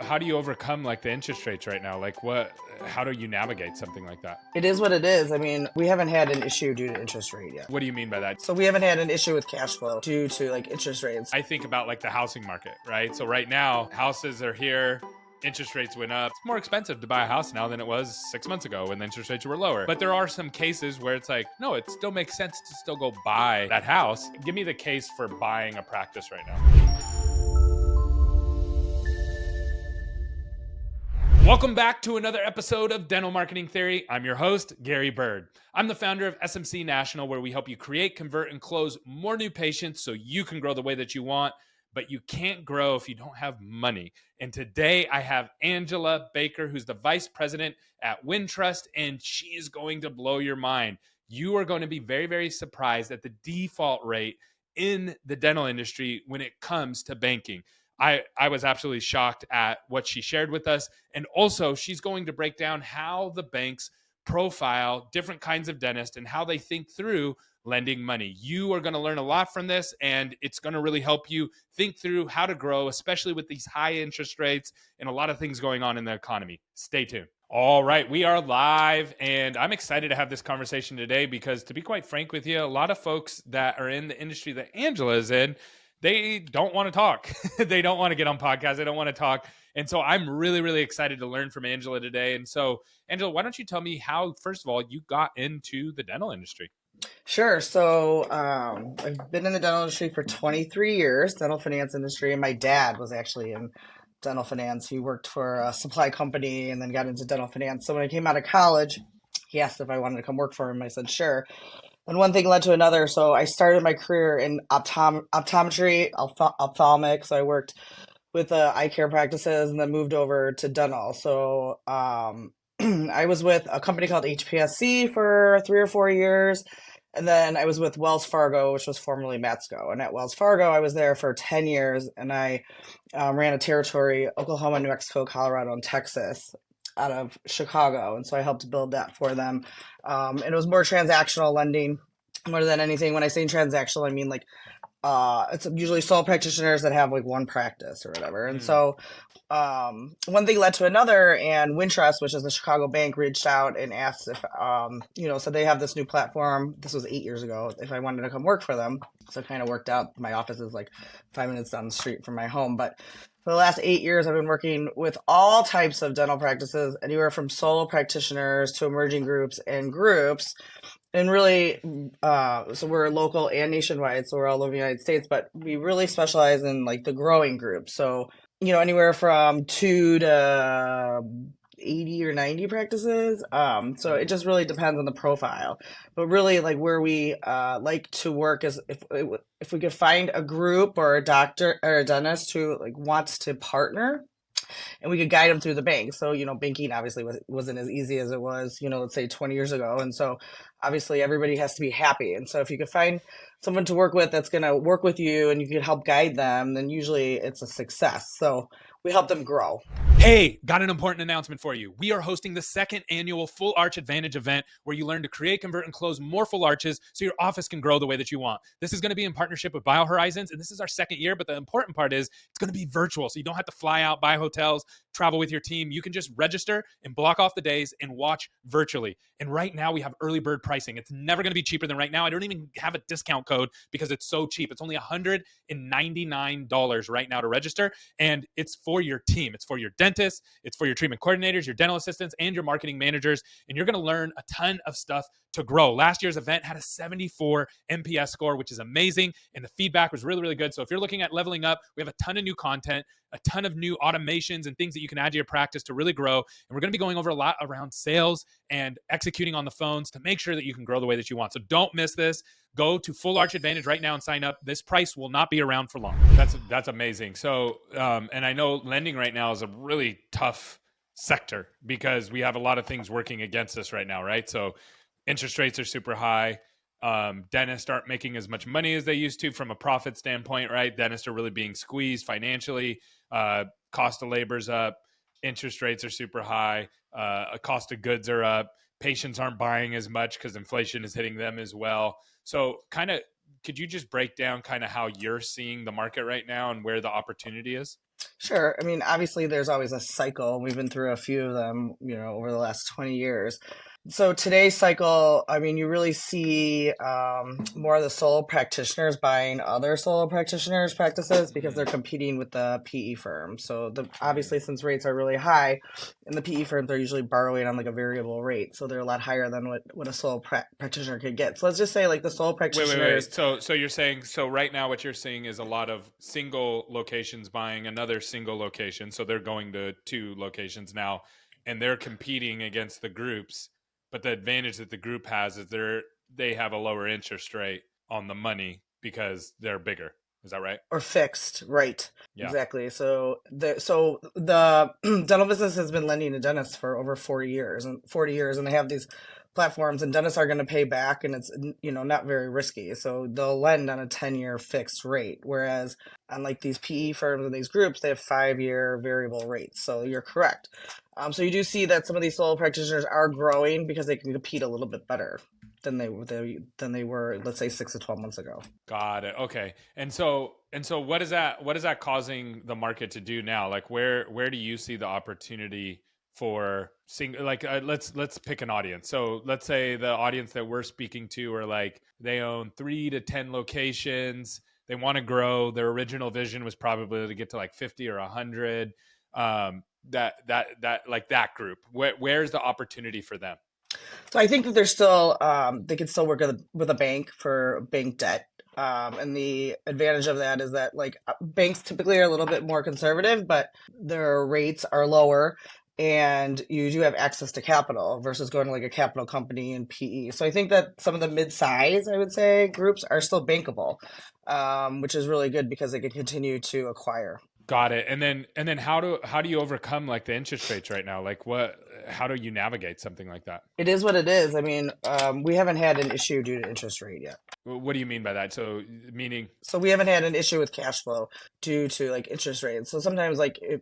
how do you overcome like the interest rates right now? How do you navigate something like that? It is what it is. I mean, we haven't had an issue due to interest rate yet. What do you mean by that? So we haven't had an issue with cash flow due to like interest rates. I think about like the housing market, right? So right now, houses are here. Interest rates went up. It's more expensive to buy a house now than it was 6 months ago when the interest rates were lower. But there are some cases where it's like, no, it still makes sense to still go buy that house. Give me the case for buying a practice right now. Welcome back to another episode of Dental Marketing Theory. I'm your host, Gary Bird. I'm the founder of SMC National, where we help you create, convert, and close more new patients so you can grow the way that you want. But you can't grow if you don't have money. And today I have Angela Baker, who's the vice president at Wintrust, and she is going to blow your mind. You are going to be very, very surprised at the default rate in the dental industry when it comes to banking. I was absolutely shocked at what she shared with us. And also, she's going to break down how the banks profile different kinds of dentists and how they think through lending money. You are going to learn a lot from this, and it's going to really help you think through how to grow, especially with these high interest rates and a lot of things going on in the economy. Stay tuned. All right, we are live, and I'm excited to have this conversation today because, to be quite frank with you, a lot of folks that are in the industry that Angela is in, they don't want to talk. They don't want to get on podcasts. They don't want to talk. And so I'm really, really excited to learn from Angela today. And so, Angela, why don't you tell me how, first of all, you got into the dental industry? Sure. So I've been in the dental industry for 23 years, dental finance industry. And my dad was actually in dental finance. He worked for a supply company and then got into dental finance. So when I came out of college, he asked if I wanted to come work for him. I said, sure. And one thing led to another. So I started my career in optometry, ophthalmic. So I worked with eye care practices and then moved over to dental. So I was with a company called HPSC for 3 or 4 years. And then I was with Wells Fargo, which was formerly Matsco. And at Wells Fargo, I was there for 10 years. And I ran a territory, Oklahoma, New Mexico, Colorado, and Texas, out of Chicago. And so I helped build that for them. And it was more transactional lending more than anything. When I say transactional, I mean like it's usually sole practitioners that have like one practice or whatever. And so one thing led to another, and Wintrust, which is a Chicago bank, reached out and asked if, so they have this new platform. This was 8 years ago, if I wanted to come work for them. So it kind of worked out. My office is like 5 minutes down the street from my home. But for the last 8 years, I've been working with all types of dental practices, anywhere from solo practitioners to emerging groups and groups. And really, so we're local and nationwide, so we're all over the United States, but we really specialize in like the growing group. So, anywhere from 2 to 80 or 90 practices. So it just really depends on the profile. But really, like where we like to work is if we could find a group or a doctor or a dentist who like wants to partner, and we could guide them through the bank. So, banking obviously wasn't as easy as it was, let's say 20 years ago. And so obviously everybody has to be happy. And so if you could find someone to work with that's going to work with you and you could help guide them, then usually it's a success. So we help them grow. Hey, got an important announcement for you. We are hosting the second annual Full Arch Advantage event where you learn to create, convert, and close more full arches so your office can grow the way that you want. This is going to be in partnership with BioHorizons, and this is our second year, but the important part is it's going to be virtual, so you don't have to fly out, buy hotels, travel with your team. You can just register and block off the days and watch virtually. And right now we have early bird pricing. It's never going to be cheaper than right now. I don't even have a discount code because it's so cheap. It's only $199 right now to register, and it's for your team. It's for your dentists, it's for your treatment coordinators, your dental assistants, and your marketing managers. And you're going to learn a ton of stuff to grow. Last year's event had a 74 NPS score, which is amazing. And the feedback was really, really good. So if you're looking at leveling up, we have a ton of new content, a ton of new automations and things that you can add to your practice to really grow. And we're going to be going over a lot around sales and executing on the phones to make sure that you can grow the way that you want. So don't miss this. Go to Full Arch Advantage right now and sign up. This price will not be around for long. That's amazing. So, and I know lending right now is a really tough sector because we have a lot of things working against us right now, right? So interest rates are super high. Dentists aren't making as much money as they used to from a profit standpoint, right? Dentists are really being squeezed financially. Cost of labor's up. Interest rates are super high. Cost of goods are up. Patients aren't buying as much because inflation is hitting them as well. So could you just break down kind of how you're seeing the market right now and where the opportunity is? Sure. I mean, obviously, there's always a cycle. We've been through a few of them, over the last 20 years. So today's cycle, I mean, you really see more of the solo practitioners buying other solo practitioners' practices because they're Mm, competing with the PE firm. So mm. obviously, since rates are really high, and the PE firms are usually borrowing on like a variable rate, so they're a lot higher than what a solo practitioner could get. So let's just say like the solo Wait. practitioners So you're saying so right now what you're seeing is a lot of single locations buying another single location. So they're going to two locations now and they're competing against the groups. But the advantage that the group has is they have a lower interest rate on the money because they're bigger. Is that right? or fixed, right? Yeah. Exactly. So the dental business has been lending to dentists for over 40 years, and they have these platforms, and dentists are going to pay back, and it's not very risky. So they'll lend on a 10-year fixed rate, whereas unlike these PE firms and these groups, they have 5-year variable rates. So you're correct. So you do see that some of these solo practitioners are growing because they can compete a little bit better than they were, let's say, 6 to 12 months ago. Got it. Okay. And so what is that causing the market to do now? Like where do you see the opportunity for let's pick an audience. So let's say the audience that we're speaking to are like they own 3 to 10 locations. They want to grow. Their original vision was probably to get to like 50 or 100. That like that group. Where's the opportunity for them? So I think that there's still they can still work with a bank for bank debt. And the advantage of that is that like banks typically are a little bit more conservative, but their rates are lower and you do have access to capital versus going to like a capital company and PE. So I think that some of the mid-size, I would say, groups are still bankable, which is really good because they can continue to acquire. Got it. And then how do you overcome like the interest rates right now? Like what how do you navigate something like that? It is what it is. I mean, we haven't had an issue due to interest rate yet. What do you mean by that? So meaning So we haven't had an issue with cash flow due to like interest rates. So sometimes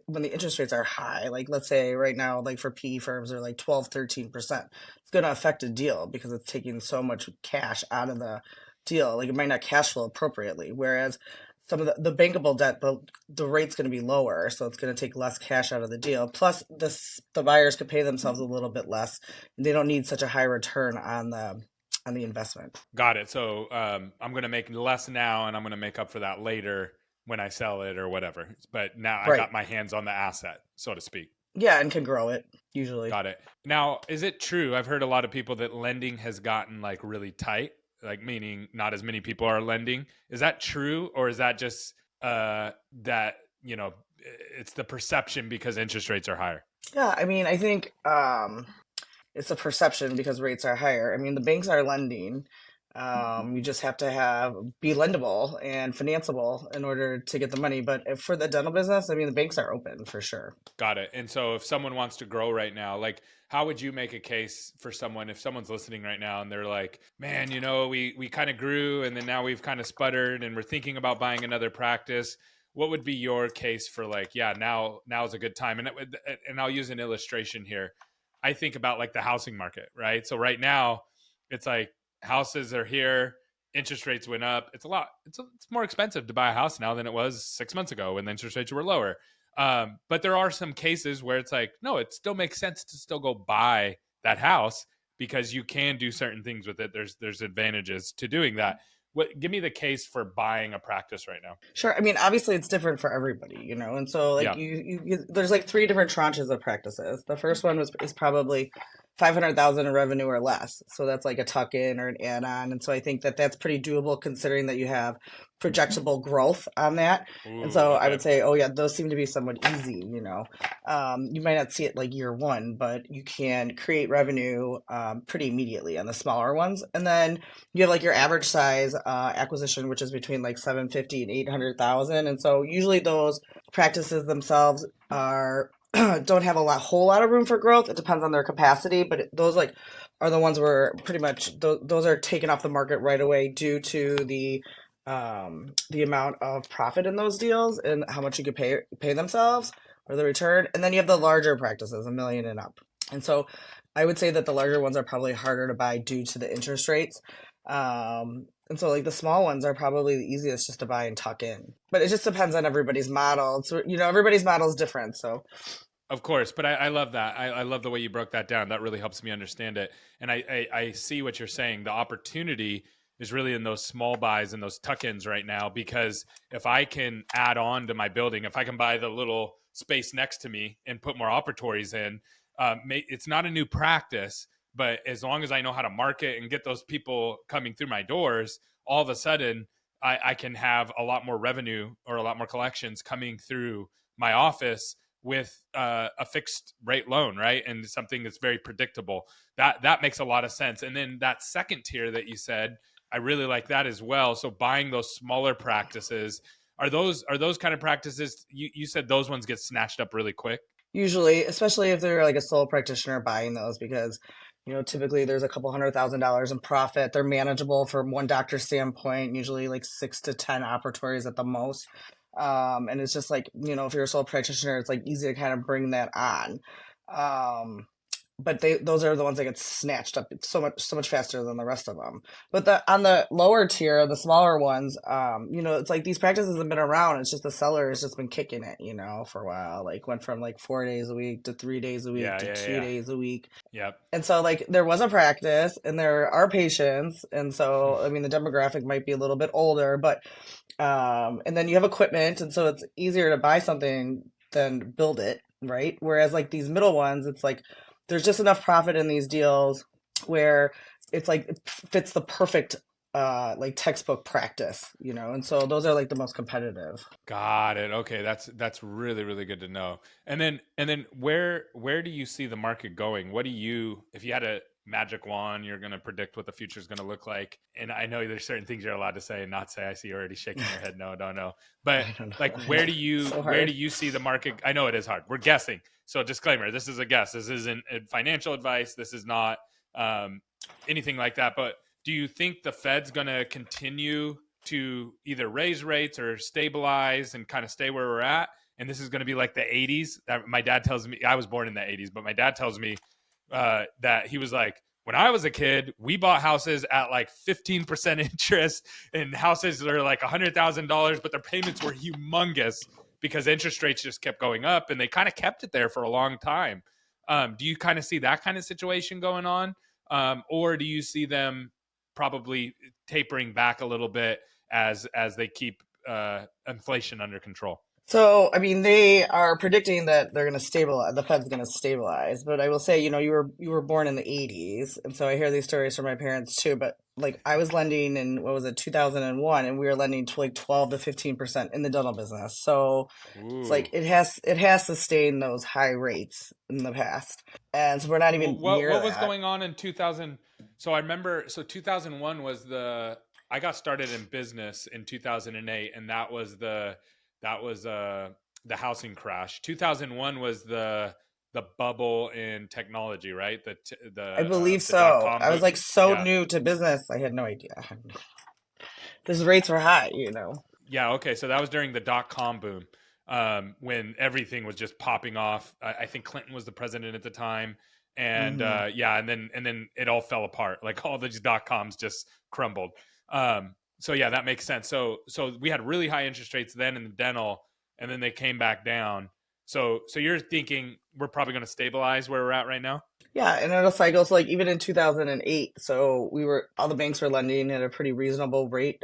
when the interest rates are high, like let's say right now, like for PE firms are like 12, 13%, it's going to affect a deal because it's taking so much cash out of the deal. Like it might not cash flow appropriately. Whereas some of the bankable debt, the rate's going to be lower. So it's going to take less cash out of the deal. Plus the buyers could pay themselves a little bit less. And they don't need such a high return on the investment. got it. So I'm going to make less now and I'm going to make up for that later when I sell it or whatever. But now I Right. got my hands on the asset, so to speak. Yeah, and can grow it usually. Got it. Now, is it true? I've heard a lot of people that lending has gotten like really tight, like meaning not as many people are lending. Is that true, or is that just that it's the perception because interest rates are higher? Yeah, I mean, I think it's a perception because rates are higher. I mean, the banks are lending. You just have to be lendable and financeable in order to get the money. But for the dental business, I mean, the banks are open for sure. Got it. And so, if someone wants to grow right now, like how would you make a case for someone if someone's listening right now and they're like, "Man, we kind of grew, and then now we've kind of sputtered, and we're thinking about buying another practice." What would be your case for like, yeah, now's a good time? And I'll use an illustration here. I think about like the housing market, right? So right now, it's like houses are here, interest rates went up. It's more expensive to buy a house now than it was 6 months ago when the interest rates were lower. But there are some cases where it's like, no, it still makes sense to still go buy that house because you can do certain things with it. There's advantages to doing that. Give me the case for buying a practice right now? Sure. I mean, obviously, it's different for everybody. And so, like, Yeah. there's like three different tranches of practices. The first one is probably 500,000 in revenue or less. So that's like a tuck in or an add on. And so I think that that's pretty doable considering that you have projectable growth on that. And Ooh, so I okay. would say, oh yeah, those seem to be somewhat easy. You might not see it like year one, but you can create revenue pretty immediately on the smaller ones. And then you have like your average size acquisition, which is between like 750 and 800,000. And so usually those practices themselves are don't have whole lot of room for growth. It depends on their capacity, but those like are the ones where pretty much those are taken off the market right away due to the amount of profit in those deals and how much you could pay themselves or the return. And then you have the larger practices, 1 million and up. And so I would say that the larger ones are probably harder to buy due to the interest rates. And so like the small ones are probably the easiest just to buy and tuck in. But it just depends on everybody's model. So, everybody's model is different. So Of course, but I love that. I love the way you broke that down. That really helps me understand it. And I see what you're saying. The opportunity is really in those small buys and those tuck-ins right now, because if I can add on to my building, if I can buy the little space next to me and put more operatories in, it's not a new practice, but as long as I know how to market and get those people coming through my doors, all of a sudden I can have a lot more revenue or a lot more collections coming through my office with a fixed rate loan, right? And something that's very predictable. That makes a lot of sense. And then that second tier that you said, I really like that as well. So buying those smaller practices, are those kind of practices, you said those ones get snatched up really quick? usually, especially if they're like a sole practitioner buying those, because typically there's a couple $100,000 in profit. They're manageable from one doctor standpoint, usually like 6 to 10 operatories at the most. And it's just like, if you're a sole practitioner, it's like easy to kind of bring that on. Um, but those are the ones that get snatched up so much faster than the rest of them. But on the lower tier, the smaller ones, it's like these practices have been around. It's just the seller has just been kicking it, for a while. Like went from like 4 days a week to 3 days a week Yeah, to yeah, two yeah. days a week. Yep. And so like there was a practice and there are patients. And so I mean the demographic might be a little bit older, but and then you have equipment, and so it's easier to buy something than build it, right? Whereas like these middle ones, it's like there's just enough profit in these deals where it's like it fits the perfect like textbook practice, and so those are like the most competitive. Got it. Okay, that's really really good to know. And then where do you see the market going? What do you, if you had a magic wand, you're going to predict what the future is going to look like? And I know there's certain things you're allowed to say and not say. I see you already shaking your head. No, don't know. But I don't like, know. I where know. do you So where do hard. you see the market? I know it is hard. We're guessing. So disclaimer: this is a guess. This isn't financial advice. This is not um, anything like that. But do you think the Fed's going to continue to either raise rates or stabilize and kind of stay where we're at? And this is going to be like the 80s. My dad tells me, I was born in the 80s, but my dad tells me that he was like, when I was a kid, we bought houses at like 15% interest, and houses that are like $100,000, but their payments were humongous because interest rates just kept going up, and they kind of kept it there for a long time. Do you kind of see that kind of situation going on? Or do you see them probably tapering back a little bit as they keep inflation under control? So, I mean, they are predicting that they're going to stabilize. The Fed's going to stabilize, but I will say, you were born in the '80s, and so I hear these stories from my parents too. But like, I was lending in what was it, 2001, and we were lending to like 12 to 15% in the dental business. So it's like Ooh. it has sustained those high rates in the past, and so we're not Well, even what near what was that. going on in 2000? So I remember. So 2001 was the, I got started in business in 2008, and that was the housing crash. 2001 was the bubble in technology, right? I believe The dot so. com I was boom. like so Yeah, new to business, I had no idea. These rates were high, yeah. Okay, so that was during the dot com boom, when everything was just popping off. I think Clinton was the president at the time, and hmm yeah, and then it all fell apart. Like all these dot coms just crumbled. So yeah, that makes sense. So we had really high interest rates then in the dental, and then they came back down. So you're thinking we're probably going to stabilize where we're at right now? Yeah, and it'll cycle. So like even in 2008, so all the banks were lending at a pretty reasonable rate.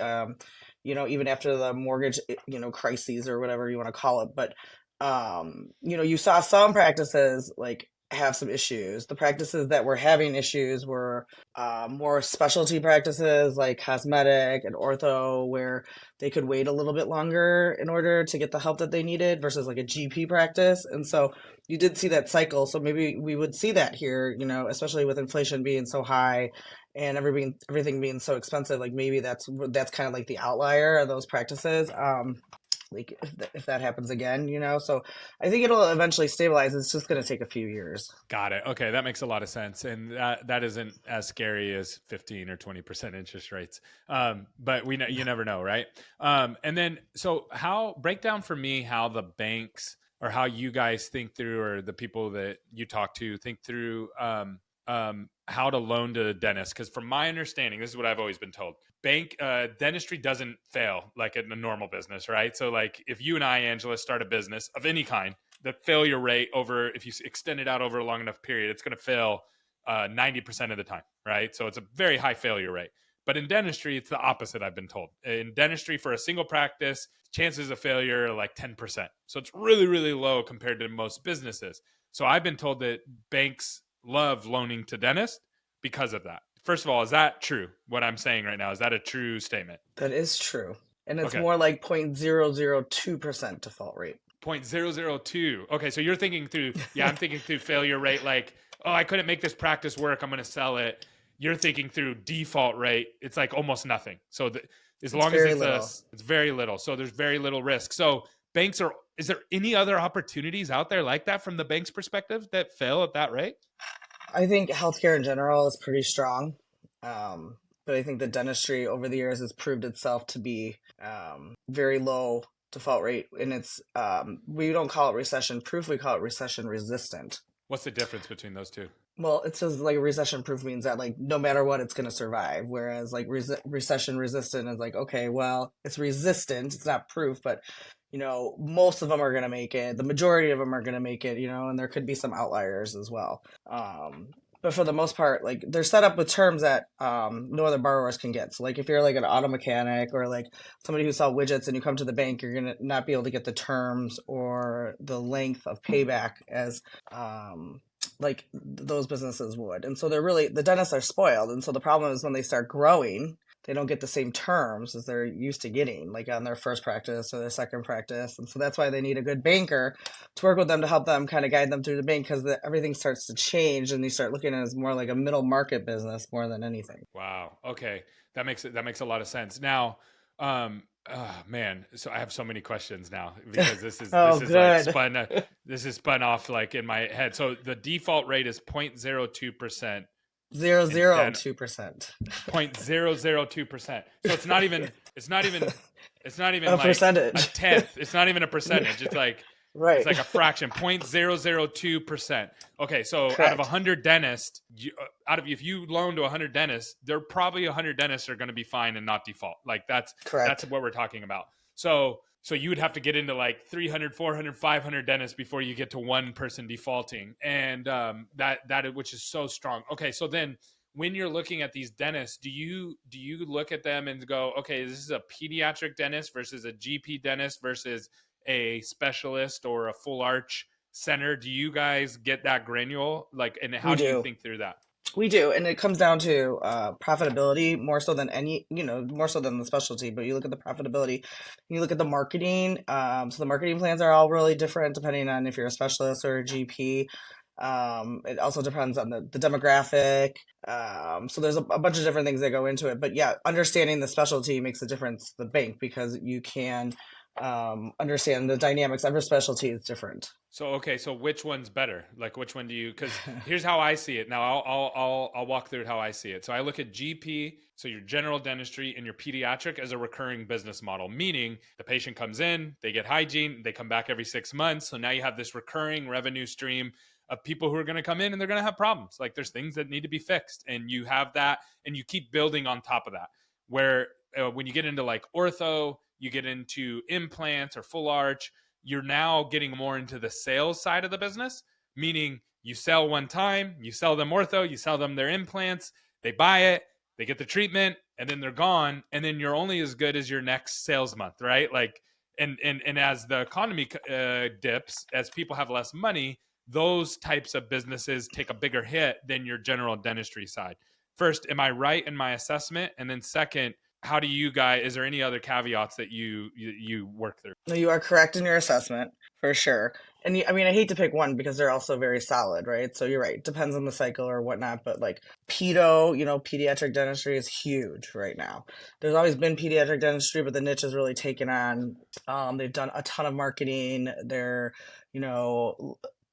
Even after the mortgage, crises or whatever you want to call it. But you saw some practices like have some issues. The practices that were having issues were more specialty practices like cosmetic and ortho, where they could wait a little bit longer in order to get the help that they needed versus like a GP practice. And so you did see that cycle. So maybe we would see that here, especially with inflation being so high and everything being so expensive. Like maybe that's kind of like the outlier of those practices. Like if that happens again, So I think it'll eventually stabilize. It's just going to take a few years. Got it. Okay, that makes a lot of sense, and that isn't as scary as 15 or 20% interest rates. But we know, you never know, right? And then, so how, break down for me how the banks or how you guys think through, or the people that you talk to think through, how to loan to the dentist, because from my understanding, this is what I've always been told: dentistry doesn't fail like in a normal business, right? So like if you and I, Angela, start a business of any kind, the failure rate over, if you extend it out over a long enough period, it's going to fail 90% of the time, right? So it's a very high failure rate. But in dentistry, it's the opposite, I've been told. In dentistry, for a single practice, chances of failure are like 10%. So it's really, really low compared to most businesses. So I've been told that banks love loaning to dentists because of that. First of all, is that true? What I'm saying right now, is that a true statement? That is true. And it's Okay. more like 0.002% default rate. 0.002. Okay, so you're thinking through, I'm thinking through failure rate, like, oh, I couldn't make this practice work, I'm going to sell it. You're thinking through default rate, it's like almost nothing. So as long as it's very little. So there's very little risk. So is there any other opportunities out there like that from the bank's perspective that fail at that rate? I think healthcare in general is pretty strong. But I think the dentistry over the years has proved itself to be very low default rate. And it's, we don't call it recession proof, we call it recession resistant. What's the difference between those two? Well, it says like recession proof means that like no matter what, it's going to survive. Whereas like recession resistant is like, okay, well, it's resistant, it's not proof, but most of them are going to make it. The majority of them are going to make it, and there could be some outliers as well. But for the most part, like they're set up with terms that no other borrowers can get. So like if you're like an auto mechanic or like somebody who sells widgets and you come to the bank, you're going to not be able to get the terms or the length of payback as like those businesses would. And so the dentists are spoiled. And so the problem is when they start growing, they don't get the same terms as they're used to getting, like on their first practice or their second practice. And so that's why they need a good banker to work with them to help them kind of guide them through the bank, because everything starts to change and you start looking at it as more like a middle market business more than anything. Wow. Okay. That makes a lot of sense. Now, man, so I have so many questions now because this is this is spun off like in my head. So the default rate is 0.02%. 0.002%. 0.002%. So it's not even a like percentage. a tenth. It's not even a percentage. It's like right. It's like a fraction, 0.002%. Okay, so Correct. out of 100 dentists, if you loan to 100 dentists, there probably 100 dentists are going to be fine and not default. Like that's correct. That's what we're talking about. So you would have to get into like 300, 400, 500 dentists before you get to one person defaulting, and that which is so strong. Okay, so then when you're looking at these dentists, do you look at them and go, okay, this is a pediatric dentist versus a GP dentist versus a specialist or a full arch center? Do you guys get that granular? Like, and how do you think through that? We do, and it comes down to profitability more so than more so than the specialty. But you look at the profitability, you look at the marketing. So the marketing plans are all really different depending on if you're a specialist or a GP. It also depends on the demographic. So there's a bunch of different things that go into it. But yeah, understanding the specialty makes a difference to the bank because you can understand the dynamics. Every specialty is different. So which one's better? Like which one do you, because here's how I see it. Now I'll walk through how I see it. So I look at GP, so your general dentistry, and your pediatric as a recurring business model, meaning the patient comes in, they get hygiene, they come back every 6 months. So now you have this recurring revenue stream of people who are going to come in and they're going to have problems. Like there's things that need to be fixed, and you have that and you keep building on top of that. Where when you get into like ortho, you get into implants or full arch, you're now getting more into the sales side of the business, meaning you sell one time, you sell them ortho, you sell them their implants, they buy it, they get the treatment, and then they're gone. And then you're only as good as your next sales month, right? Like, and as the economy dips, as people have less money, those types of businesses take a bigger hit than your general dentistry side. First, am I right in my assessment? And then second, how do you guys, is there any other caveats that you work through? No, you are correct in your assessment for sure. And I mean, I hate to pick one because they're also very solid, right? So you're right. Depends on the cycle or whatnot. But like pediatric dentistry is huge right now. There's always been pediatric dentistry, but the niche has really taken on. They've done a ton of marketing. They're,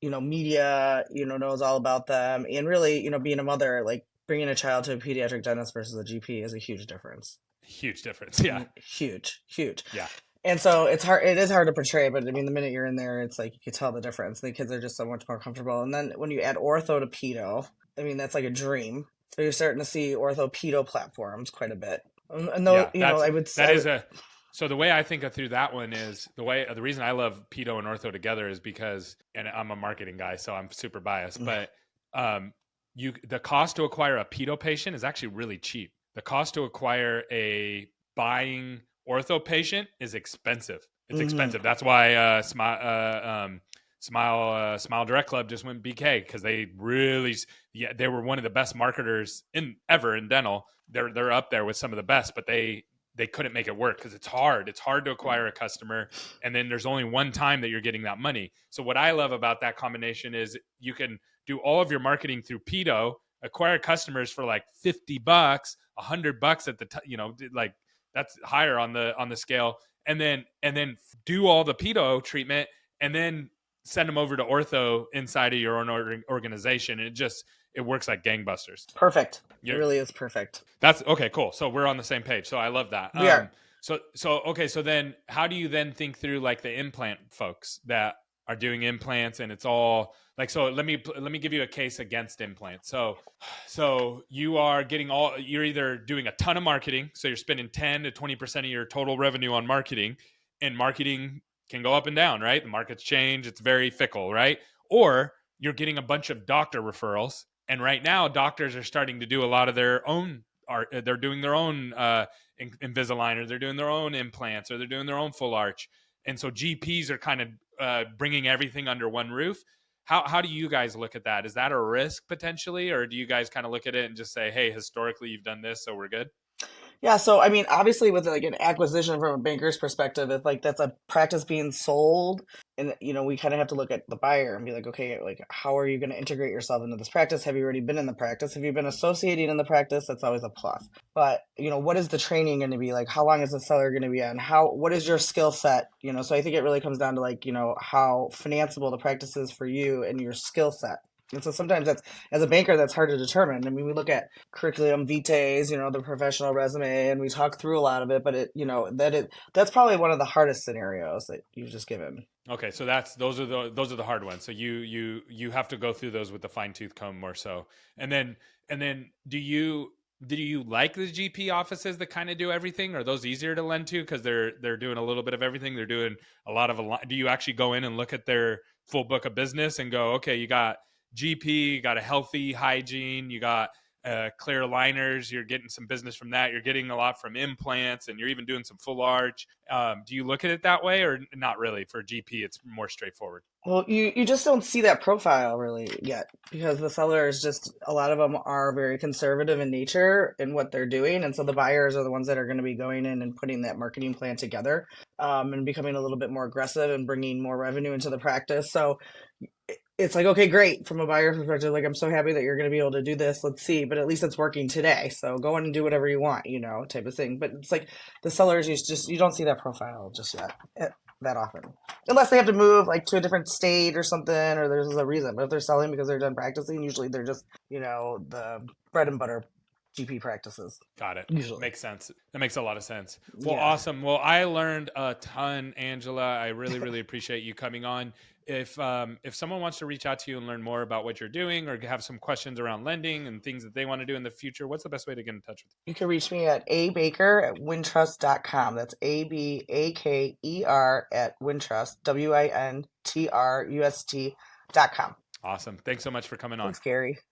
media, knows all about them. And really, being a mother, like bringing a child to a pediatric dentist versus a GP is a huge difference. Huge difference. Yeah. Huge. Yeah. And so it's hard. It is hard to portray, but I mean, the minute you're in there, it's like you can tell the difference. The kids are just so much more comfortable. And then when you add ortho to pedo, I mean, that's like a dream. So you're starting to see ortho pedo platforms quite a bit. And though, Yeah, I would, that is a so the way I think of through that one is the reason I love pedo and ortho together is because, and I'm a marketing guy, so I'm super biased, but the cost to acquire a pedo patient is actually really cheap. The cost to acquire a buying ortho patient is expensive. It's Mhm. expensive. That's why Smile Direct Club just went BK because they were one of the best marketers ever in dental. They're up there with some of the best, but they couldn't make it work because it's hard. It's hard to acquire a customer, and then there's only one time that you're getting that money. So what I love about that combination is you can do all of your marketing through Pedo, acquire customers for like $50, $100 at like that's higher on the scale, and then do all the Pedo treatment, and then send them over to ortho inside of your own organization. And it works like gangbusters. Perfect. It You're, really is perfect. that's okay, cool. So we're on the same page. So I love that. We are. So okay, so then how do you then think through like the implant folks that are doing implants and it's all like, so let me give you a case against implants. So you're either doing a ton of marketing, so you're spending 10 to 20% of your total revenue on marketing, and marketing can go up and down, right? The markets change, it's very fickle, right? Or you're getting a bunch of doctor referrals, and right now doctors are starting to do a lot of their own art. They're doing their own Invisalign, or they're doing their own implants, or they're doing their own full arch, and so GPs are kind of bringing everything under one roof. How do you guys look at that? Is that a risk potentially, or do you guys kind of look at it and just say, hey, historically you've done this, so we're good? Yeah, so I mean, obviously, with like an acquisition from a banker's perspective, if like that's a practice being sold, and we kind of have to look at the buyer and be like, okay, like how are you going to integrate yourself into this practice? Have you already been in the practice? Have you been associating in the practice? That's always a plus. But what is the training going to be like? How long is the seller going to be on? What is your skill set? So I think it really comes down to like how financeable the practice is for you and your skill set. And so sometimes that's, as a banker, that's hard to determine. I mean, we look at curriculum vitae, the professional resume, and we talk through a lot of it, but that's probably one of the hardest scenarios that you've just given. Okay, so those are the hard ones. So you have to go through those with the fine tooth comb more so. And then do you like the GP offices that kind of do everything? Are those easier to lend to because they're doing a little bit of everything? They're doing a lot of do you actually go in and look at their full book of business and go, okay, you got GP, you got a healthy hygiene, you got clear aligners, you're getting some business from that, you're getting a lot from implants, and you're even doing some full arch. Do you look at it that way, or not really? For GP, it's more straightforward. Well, you just don't see that profile really yet because the sellers just, a lot of them are very conservative in nature in what they're doing. And so the buyers are the ones that are going to be going in and putting that marketing plan together, and becoming a little bit more aggressive and bringing more revenue into the practice. So it's like, okay, great. From a buyer perspective, like, I'm so happy that you're going to be able to do this. Let's see. But at least it's working today. So go in and do whatever you want, type of thing. But it's like the sellers, you don't see that profile just yet that often. Unless they have to move like to a different state or something, or there's a reason. But if they're selling because they're done practicing, usually they're just, the bread and butter GP practices. Got it. Usually. Makes sense. That makes a lot of sense. Well, Yeah. awesome. Well, I learned a ton, Angela. I really, really appreciate you coming on. If someone wants to reach out to you and learn more about what you're doing, or have some questions around lending and things that they want to do in the future, what's the best way to get in touch with You can reach me at abaker@wintrust.com. That's ABAKER at Wintrust, WINTRUST.com. you? Awesome. Thanks so much for coming on. Thanks, Gary.